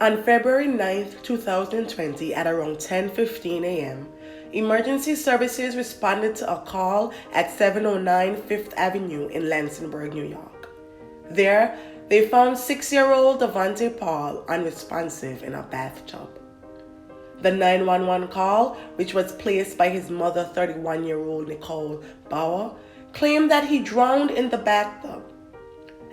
On February 9th, 2020 at around 10:15 a.m., emergency services responded to a call at 709 Fifth Avenue in Lansingburgh, New York. There, they found 6-year-old Davonte Paul unresponsive in a bathtub. The 911 call, which was placed by his mother, 31-year-old Nicole Bauer, claimed that he drowned in the bathtub.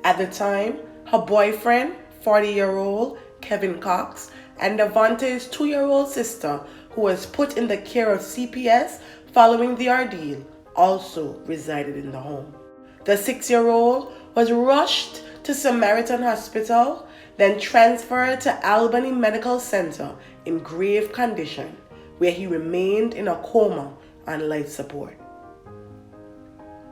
At the time, her boyfriend, 40-year-old Kevin Cox, and Davonte's 2-year-old sister, who was put in the care of CPS following the ordeal, also resided in the home. The 6-year-old was rushed to Samaritan Hospital, then transferred to Albany Medical Center in grave condition, where he remained in a coma on life support.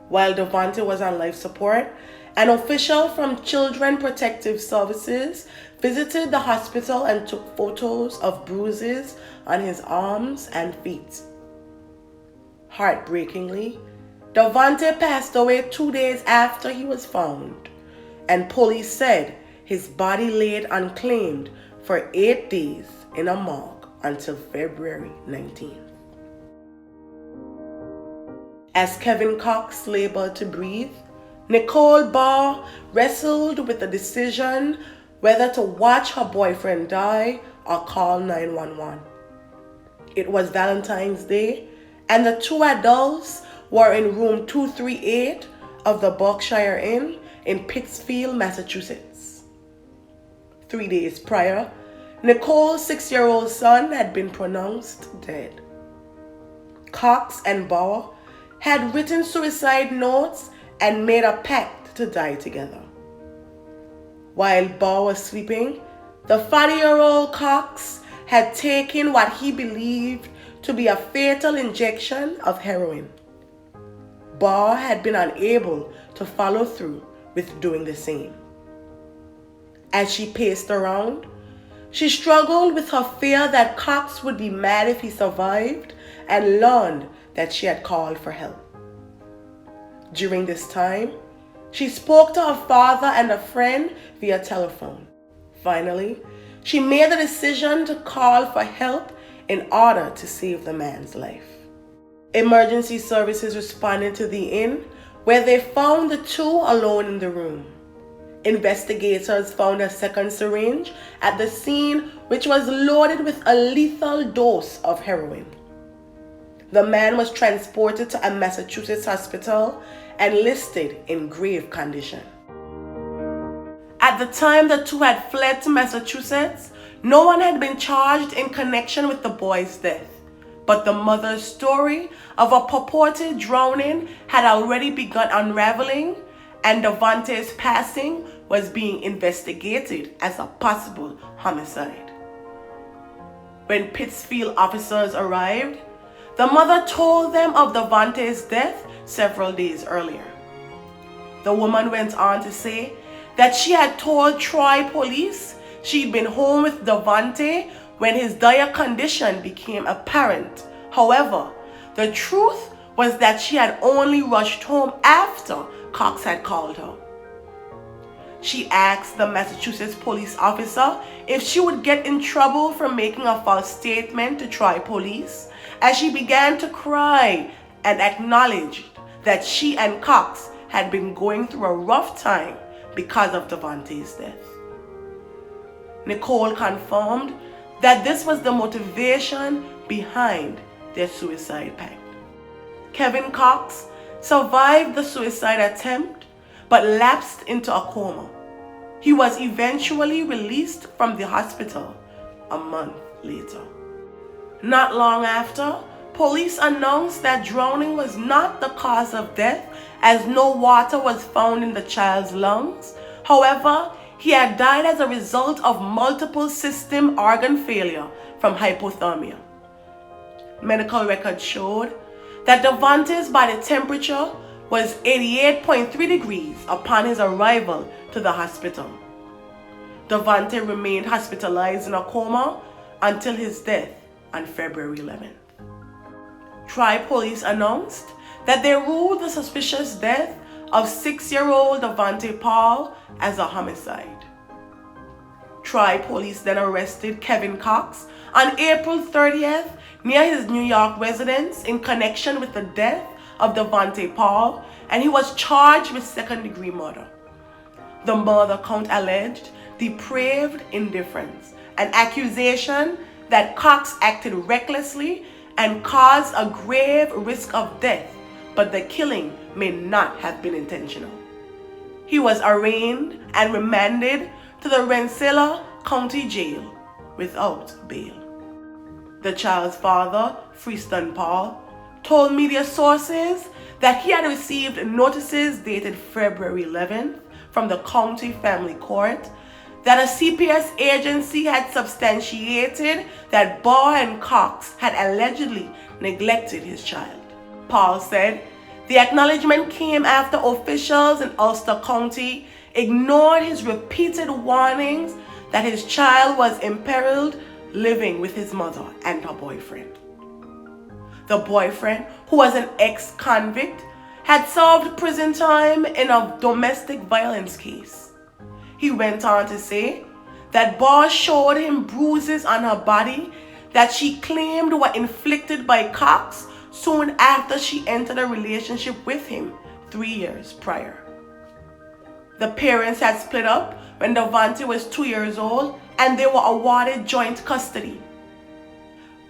While Davonte was on life support, an official from Children Protective Services visited the hospital and took photos of bruises on his arms and feet. Heartbreakingly, Davonte passed away 2 days after he was found, and police said his body laid unclaimed for 8 days in a morgue until February 19th. As Kevin Cox labored to breathe, Nicole Bauer wrestled with the decision whether to watch her boyfriend die or call 911. It was Valentine's Day, and the two adults were in room 238 of the Berkshire Inn in Pittsfield, Massachusetts. 3 days prior, Nicole's 6-year-old son had been pronounced dead. Cox and Bauer had written suicide notes and made a pact to die together. While Bauer was sleeping, the 40-year-old Cox had taken what he believed to be a fatal injection of heroin. Bauer had been unable to follow through with doing the same. As she paced around, she struggled with her fear that Cox would be mad if he survived and learned that she had called for help. During this time, she spoke to her father and a friend via telephone. Finally, she made the decision to call for help in order to save the man's life. Emergency services responded to the inn, where they found the two alone in the room. Investigators found a second syringe at the scene, which was loaded with a lethal dose of heroin. The man was transported to a Massachusetts hospital and listed in grave condition. At the time the two had fled to Massachusetts, no one had been charged in connection with the boy's death, but the mother's story of a purported drowning had already begun unraveling, and Davonte's passing was being investigated as a possible homicide. When Pittsfield officers arrived, the mother told them of Davonte's death several days earlier. The woman went on to say that she had told Troy police she'd been home with Davonte when his dire condition became apparent. However, the truth was that she had only rushed home after Cox had called her. She asked the Massachusetts police officer if she would get in trouble for making a false statement to Troy police, as she began to cry and acknowledged that she and Cox had been going through a rough time because of Davonte's death. Nicole confirmed that this was the motivation behind their suicide pact. Kevin Cox survived the suicide attempt but lapsed into a coma. He was eventually released from the hospital a month later. Not long after, police announced that drowning was not the cause of death, as no water was found in the child's lungs. However, he had died as a result of multiple system organ failure from hypothermia. Medical records showed that Davonte's body temperature was 88.3 degrees upon his arrival to the hospital. Davonte remained hospitalized in a coma until his death on February 11th. Troy police announced that they ruled the suspicious death of 6-year-old Davonte Paul as a homicide. Police then arrested Kevin Cox on April 30th near his New York residence in connection with the death of Davonte Paul, and he was charged with second-degree murder. The murder count alleged depraved indifference, an accusation that Cox acted recklessly and caused a grave risk of death, but the killing may not have been intentional. He was arraigned and remanded to the Rensselaer County Jail without bail. The child's father, Paul, told media sources that he had received notices dated February 11th from the county family court that a CPS agency had substantiated that Barr and Cox had allegedly neglected his child. Paul said the acknowledgement came after officials in Ulster County ignored his repeated warnings that his child was imperiled living with his mother and her boyfriend. The boyfriend, who was an ex-convict, had served prison time in a domestic violence case. He went on to say that Barr showed him bruises on her body that she claimed were inflicted by Cox soon after she entered a relationship with him 3 years prior. The parents had split up when Davonte was 2 years old, and they were awarded joint custody.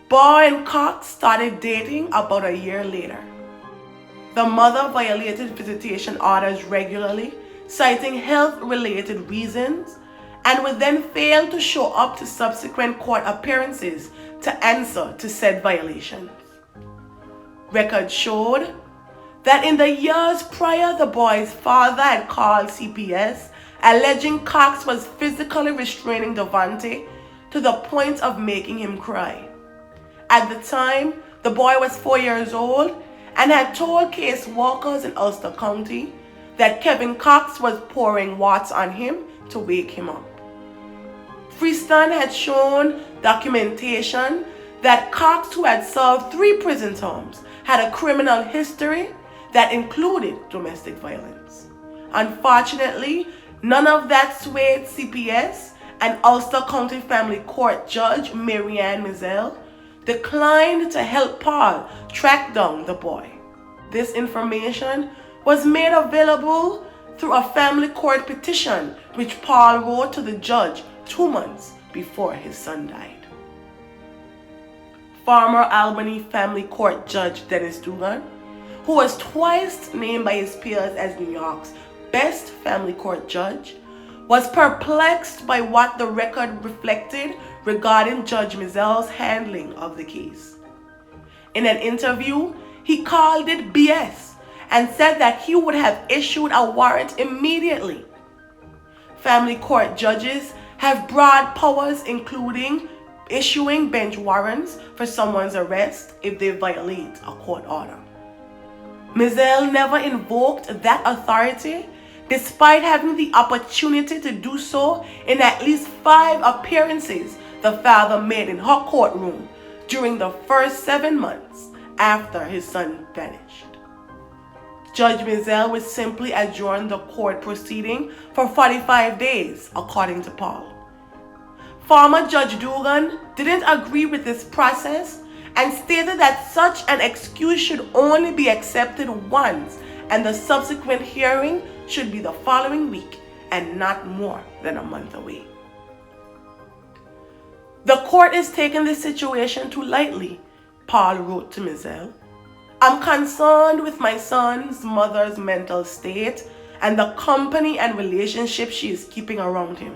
Barr and Cox started dating about a year later. The mother violated visitation orders regularly, citing health-related reasons, and would then fail to show up to subsequent court appearances to answer to said violations. Records showed that in the years prior, the boy's father had called CPS, alleging Cox was physically restraining Davonte to the point of making him cry. At the time, the boy was 4 years old and had told case workers in Ulster County that Kevin Cox was pouring water on him to wake him up. Freestone had shown documentation that Cox, who had served 3 prison terms, had a criminal history that included domestic violence. Unfortunately, none of that swayed CPS, and Ulster County Family Court Judge Marianne Mizell declined to help Paul track down the boy. This information was made available through a family court petition which Paul wrote to the judge 2 months before his son died. Former Albany Family Court Judge Dennis Dugan, who was twice named by his peers as New York's best family court judge, was perplexed by what the record reflected regarding Judge Mizell's handling of the case. In an interview, he called it BS and said that he would have issued a warrant immediately. Family court judges have broad powers, including issuing bench warrants for someone's arrest if they violate a court order. Mizell never invoked that authority, despite having the opportunity to do so in at least 5 appearances the father made in her courtroom during the first 7 months after his son vanished. Judge Mizell would simply adjourn the court proceeding for 45 days, according to Paul. Former Judge Dugan didn't agree with this process and stated that such an excuse should only be accepted once, and the subsequent hearing should be the following week and not more than a month away. The court is taking this situation too lightly, Paul wrote to Mizell. I'm concerned with my son's mother's mental state and the company and relationship she is keeping around him.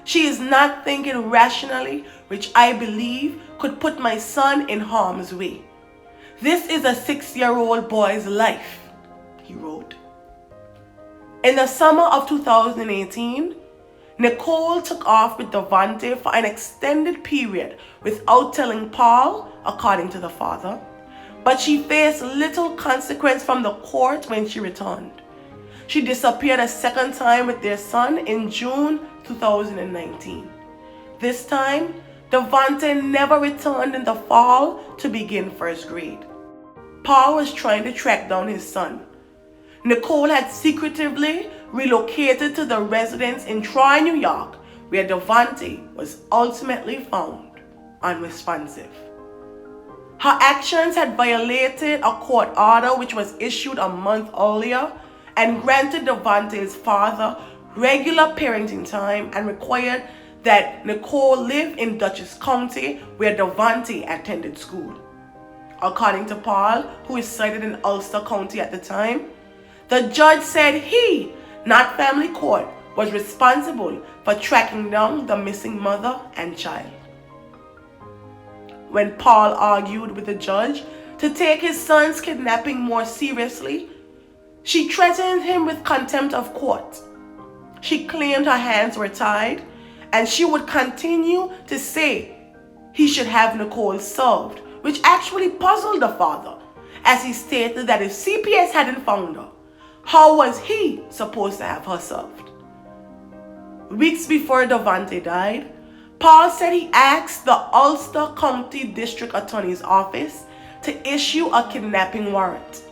She is not thinking rationally, which I believe could put my son in harm's way. This is a 6-year-old boy's life, he wrote. In the summer of 2018, Nicole took off with Davonte for an extended period without telling Paul, according to the father, but she faced little consequence from the court when she returned. She disappeared a second time with their son in June 2019. This time, Davonte never returned in the fall to begin first grade. Paul was trying to track down his son. Nicole had secretively relocated to the residence in Troy, New York, where Davonte was ultimately found unresponsive. Her actions had violated a court order which was issued a month earlier and granted Davonte's father regular parenting time and required that Nicole live in Dutchess County where Davonte attended school. According to Paul, who is cited in Ulster County at the time, the judge said he, not family court, was responsible for tracking down the missing mother and child. When Paul argued with the judge to take his son's kidnapping more seriously, she threatened him with contempt of court. She claimed her hands were tied and she would continue to say he should have Nicole served, which actually puzzled the father, as he stated that if CPS hadn't found her, how was he supposed to have her served? Weeks before Davonte died, Paul said he asked the Ulster County District Attorney's Office to issue a kidnapping warrant.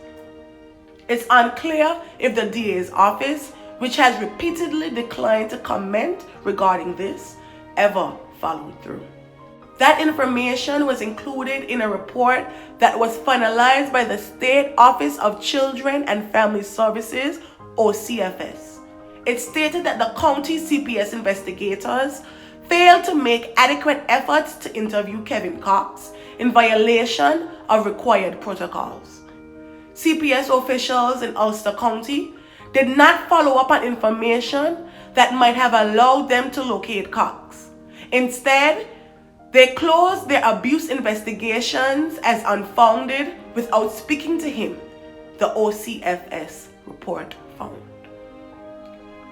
It's unclear if the DA's office, which has repeatedly declined to comment regarding this, ever followed through. That information was included in a report that was finalized by the State Office of Children and Family Services, or CFS. It stated that the county CPS investigators failed to make adequate efforts to interview Kevin Cox in violation of required protocols. CPS officials in Ulster County did not follow up on information that might have allowed them to locate Cox. Instead, they closed their abuse investigations as unfounded without speaking to him, the OCFS report found.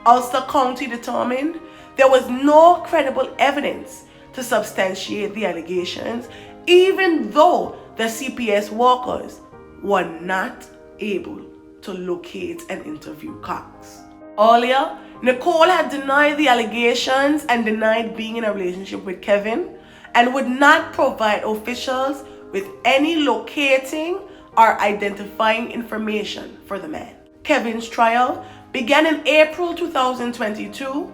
Ulster County determined there was no credible evidence to substantiate the allegations, even though the CPS workers were not able to locate and interview Cox. Earlier, Nicole had denied the allegations and denied being in a relationship with Kevin, and would not provide officials with any locating or identifying information for the man. Kevin's trial began in April 2022,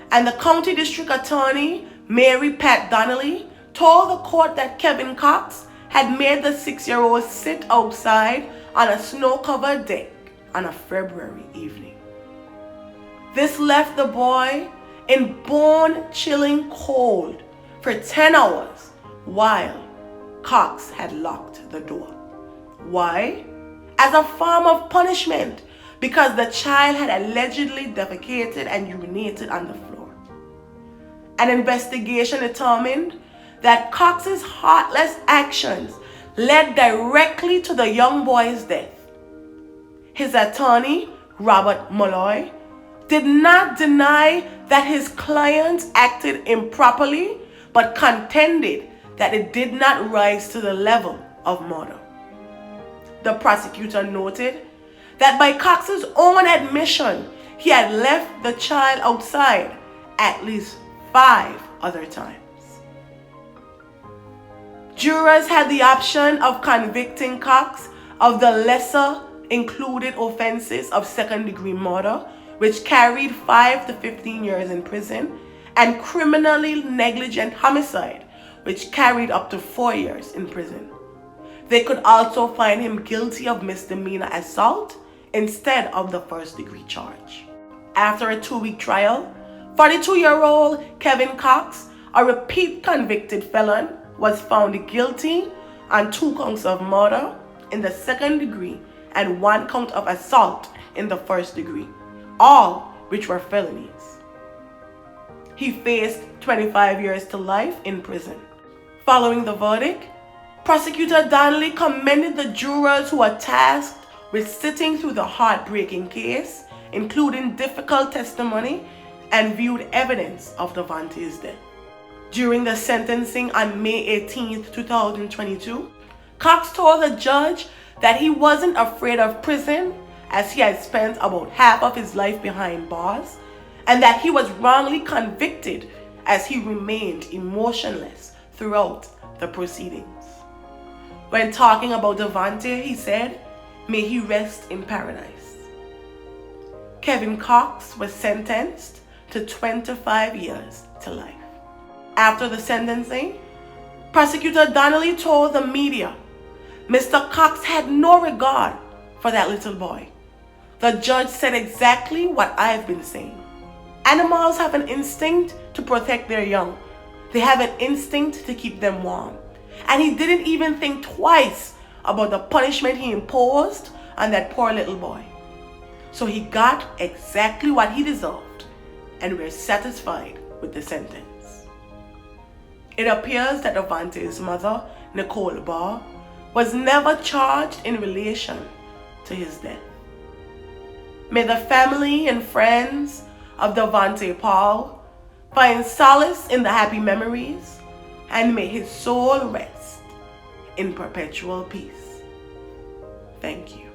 and the County District Attorney, Mary Pat Donnelly, told the court that Kevin Cox had made the 6-year-old sit outside on a snow-covered deck on a February evening. This left the boy in bone-chilling cold for 10 hours while Cox had locked the door. Why? As a form of punishment, because the child had allegedly defecated and urinated on the floor. An investigation determined that Cox's heartless actions led directly to the young boy's death. His attorney, Robert Molloy, did not deny that his client acted improperly, but contended that it did not rise to the level of murder. The prosecutor noted that by Cox's own admission, he had left the child outside at least 5 other times. Jurors had the option of convicting Cox of the lesser included offenses of second-degree murder, which carried 5 to 15 years in prison, and criminally negligent homicide, which carried up to 4 years in prison. They could also find him guilty of misdemeanor assault instead of the first-degree charge. After a 2-week trial, 42-year-old Kevin Cox, a repeat convicted felon, was found guilty on 2 counts of murder in the second degree and 1 count of assault in the first degree, all which were felonies. He faced 25 years to life in prison. Following the verdict, Prosecutor Donnelly commended the jurors who were tasked with sitting through the heartbreaking case, including difficult testimony, and viewed evidence of Davonte's death. During the sentencing on May 18, 2022, Cox told the judge that he wasn't afraid of prison, as he had spent about half of his life behind bars, and that he was wrongly convicted as he remained emotionless throughout the proceedings. When talking about Davonte, he said, "May he rest in paradise." Kevin Cox was sentenced to 25 years to life. After the sentencing, Prosecutor Donnelly told the media Mr. Cox had no regard for that little boy. The judge said exactly what I've been saying. Animals have an instinct to protect their young. They have an instinct to keep them warm. And he didn't even think twice about the punishment he imposed on that poor little boy. So he got exactly what he deserved, and we're satisfied with the sentence. It appears that Davonte's mother, Nicole Barr, was never charged in relation to his death. May the family and friends of Davonte Paul find solace in the happy memories, and may his soul rest in perpetual peace. Thank you.